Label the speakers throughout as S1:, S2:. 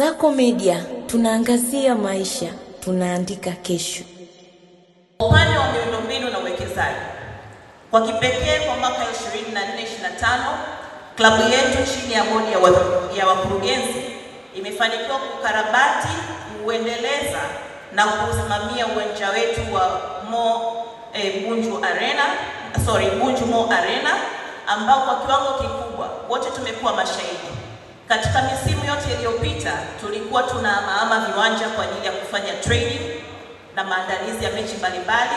S1: Sako Media, tunaangazia maisha, tunaandika kesho.
S2: Upande wa miundombinu na uwekezaji. Kwa kipekee kwa mwaka 24-25, klabu yetu chini ya bodi ya wakurugenzi imefanikiwa kukarabati, kuendeleza na kusimamia uwanja wetu wa Bunju Mo Arena ambao kwa kiwango kikubwa wote tumekuwa mashahidi. Katika misimu yote iliyopita tulikuwa tunahama viwanja kwa ajili ya kufanya training na maandalizi ya mechi mbalimbali,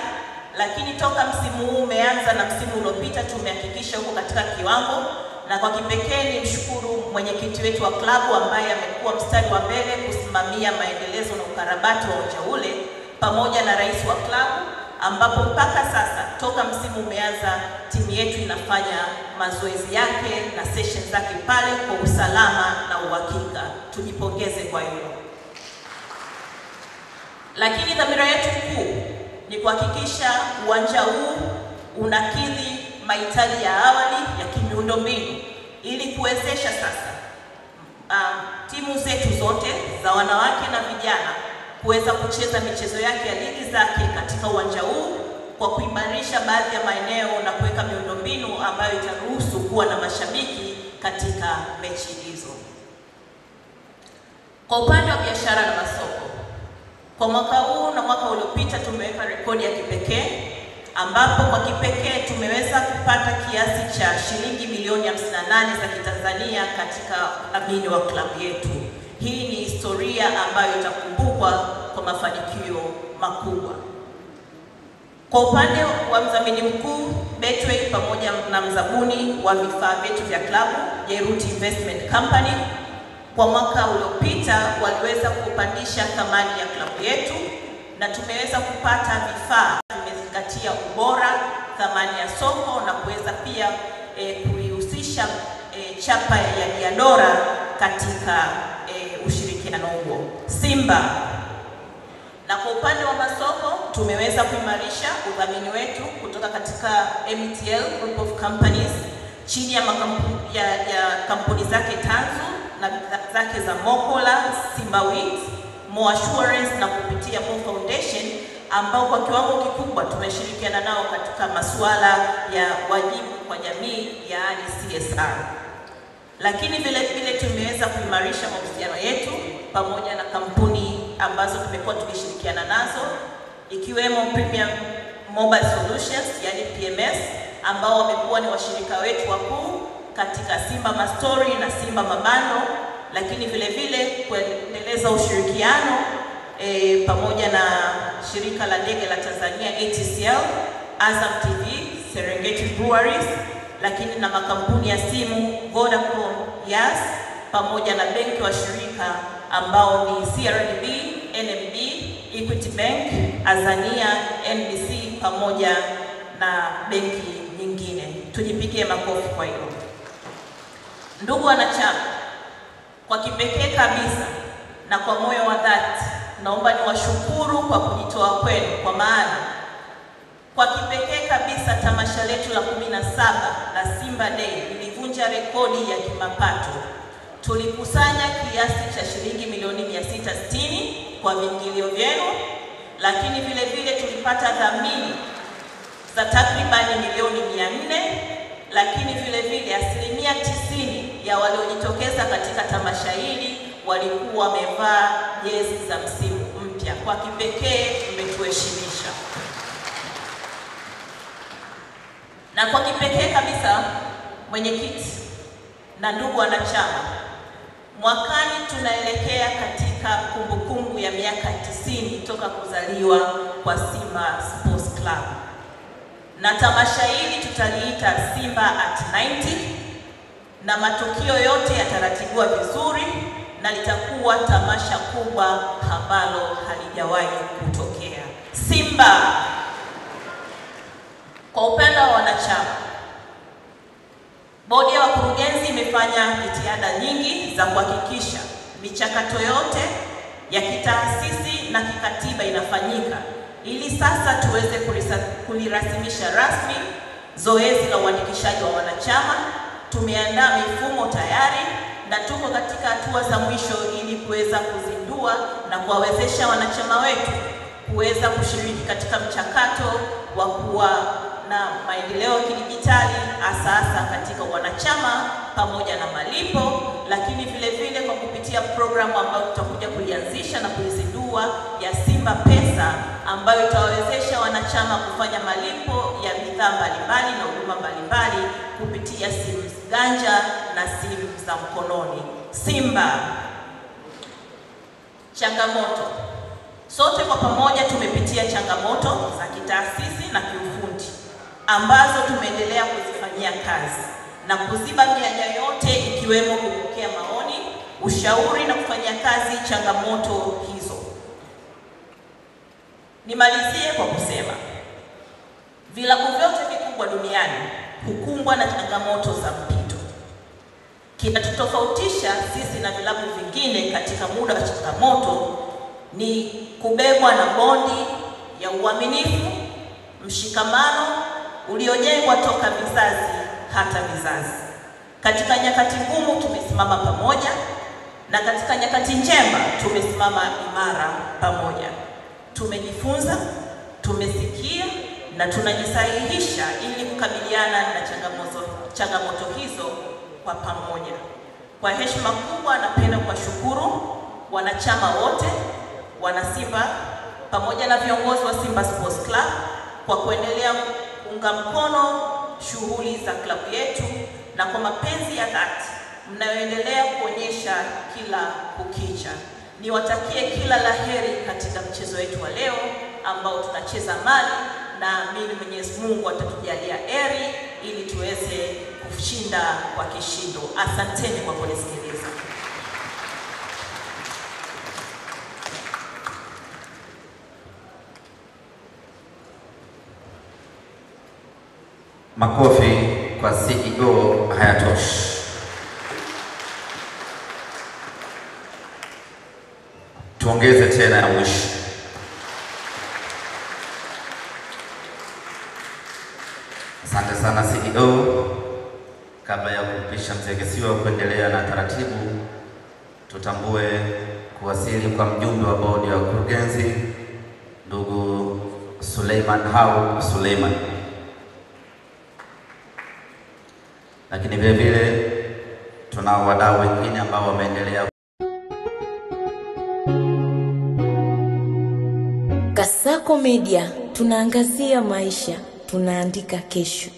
S2: lakini toka msimu huu umeanza na msimu uliopita tumehakikisha huko katika kiwango, na kwa kipekee ni mshukuru mwenyekiti wetu wa klabu ambaye amekuwa mstari wa mbele kusimamia maendelezo na ukarabati wa uwanja ule pamoja na rais wa klabu, ambapo mpaka sasa toka msimu umeanza timu yetu inafanya mazoezi yake na sessions zake pale kwa usalama na uhakika. Tujipongeze kwa hilo. Lakini dhamira yetu kuu ni kuhakikisha uwanja huu unakidhi mahitaji ya awali ya kimiundombinu ili kuwezesha sasa timu zetu zote za wanawake na vijana kuweza kucheza michezo yake ya ligi zake katika uwanja huu kwa kuimarisha baadhi ya maeneo na kuweka miundombinu ambayo itaruhusu kuwa na mashabiki katika mechi hizo. Kwa upande wa biashara na masoko, kwa mwaka huu na mwaka uliopita tumeweka rekodi ya kipekee ambapo kwa kipekee tumeweza kupata kiasi cha shilingi milioni 58 za Kitanzania katika udhamini wa klabu yetu. Hii ni historia ambayo itakumbukwa kwa mafanikio makubwa. Kwa upande wa mdhamini mkuu Betway pamoja na mzabuni wa vifaa vyetu vya klabu Jeruti Investment Company, kwa mwaka uliopita waliweza kupandisha thamani ya klabu yetu na tumeweza kupata vifaa vimezingatia ubora, thamani ya soko na kuweza pia kuihusisha chapa ya Diadora katika ushirikiano huo. Simba. Na kwa upande wa masoko tumeweza kuimarisha udhamini wetu kutoka katika MTL Group of Companies chini ya kampuni zake tanzu na zake za Mokola, Simba Wings, Mo Assurance na kupitia Mo Foundation ambao kwa kiwango kikubwa tumeshirikiana nao katika masuala ya wajibu kwa jamii yaani CSR. Lakini vile vile tumeweza kuimarisha mahusiano yetu pamoja na kampuni ambazo tumekuwa tukishirikiana nazo ikiwemo Premium Mobile Solutions yani PMS ambao wamekuwa ni washirika wetu wakuu katika Simba Mastori na Simba Mabano, lakini vile vile kuendeleza ushirikiano pamoja na shirika la ndege la Tanzania ATCL, Azam TV, Serengeti Breweries, lakini na makampuni ya simu Vodacom, Yas pamoja na benki wa shirika ambao ni CRDB, NMB, Equity Bank, Azania, NBC pamoja na benki nyingine. Tujipigie makofi kwa hilo. Ndugu wanachama, kwa kipekee kabisa na kwa moyo wa dhati naomba niwashukuru kwa kujitoa kwenu, kwa maana kwa kipekee kabisa tamasha letu la 17 la Simba Day lilivunja rekodi ya kimapato. Tulikusanya kiasi cha shilingi milioni 660 kwa viingilio vyenu, lakini vile vile tulipata dhamini za takribani milioni 400, lakini vile vile 90% ya waliojitokeza katika tamasha hili walikuwa wamevaa jezi za msimu mpya. Kwa kipekee mmetuheshimisha. Na kwa kipekee kabisa mwenyekiti na ndugu wanachama, mwakani tunaelekea katika kumbukumbu ya miaka 90 toka kuzaliwa kwa Simba Sports Club. Na tamasha hili tutaliita Simba at 90 na matukio yote yataratibiwa vizuri na litakuwa tamasha kubwa ambalo halijawahi kutokea. Simba. Kwa upande wa wanachama, bodi ya wakurugenzi imefanya jitihada nyingi za kuhakikisha michakato yote ya kitaasisi na kikatiba inafanyika ili sasa tuweze kulirasimisha rasmi zoezi la uandikishaji wa wanachama. Tumeandaa mifumo tayari na tuko katika hatua za mwisho ili kuweza kuzindua na kuwawezesha wanachama wetu kuweza kushiriki katika mchakato wa kuwa na maendeleo ya kidijitali, hasa katika wanachama pamoja na malipo, lakini vile vile kwa kupitia programu ambayo tutakuja kuianzisha na kuizindua ya Simba Pesa, ambayo itawawezesha wanachama kufanya malipo ya bidhaa mbalimbali na huduma mbalimbali kupitia simu ganja na simu za mkononi. Simba. Changamoto. Sote kwa pamoja tumepitia changamoto za kitaasisi na kiufundi ambazo tumeendelea kuzifanyia kazi na kuziba mianya yote, ikiwemo kupokea maoni, ushauri na kufanyia kazi changamoto hizo. Nimalizie kwa kusema vilabu vyote vikubwa duniani hukumbwa na changamoto za mpito. Kinachotofautisha sisi na vilabu vingine katika muda wa changamoto ni kubebwa na bondi ya uaminifu, mshikamano uliojengwa toka vizazi hata vizazi. Katika nyakati ngumu tumesimama pamoja, na katika nyakati njema tumesimama imara pamoja. Tumejifunza, tumesikia na tunajisahihisha ili kukabiliana na changamoto hizo kwa pamoja. Kwa heshima kubwa napenda kuwashukuru wanachama wote, wanasimba pamoja na viongozi wa Simba Sports Club kwa kuendelea kuunga mkono shughuli za klabu yetu na kwa mapenzi ya dhati mnayoendelea kuonyesha kila kukicha. Niwatakie kila laheri katika mchezo wetu wa leo ambao tunacheza Mali, na mimi Mwenyezi Mungu atatujalia heri ili tuweze kushinda kwa kishindo. Asanteni kwa kunisikiliza.
S3: Makofi kwa CEO hayatoshi. Tuongeze tena ya mwisho. Asante sana CEO. Kabla ya kumpisha mzee Kisiwa kuendelea na taratibu, tutambue kuwasili kwa mjumbe wa bodi ya wakurugenzi ndugu Suleiman Suleiman. Lakini vile vile tunao wadau wengine ambao wameendelea.
S1: Kasako Media, tunaangazia maisha, tunaandika kesho.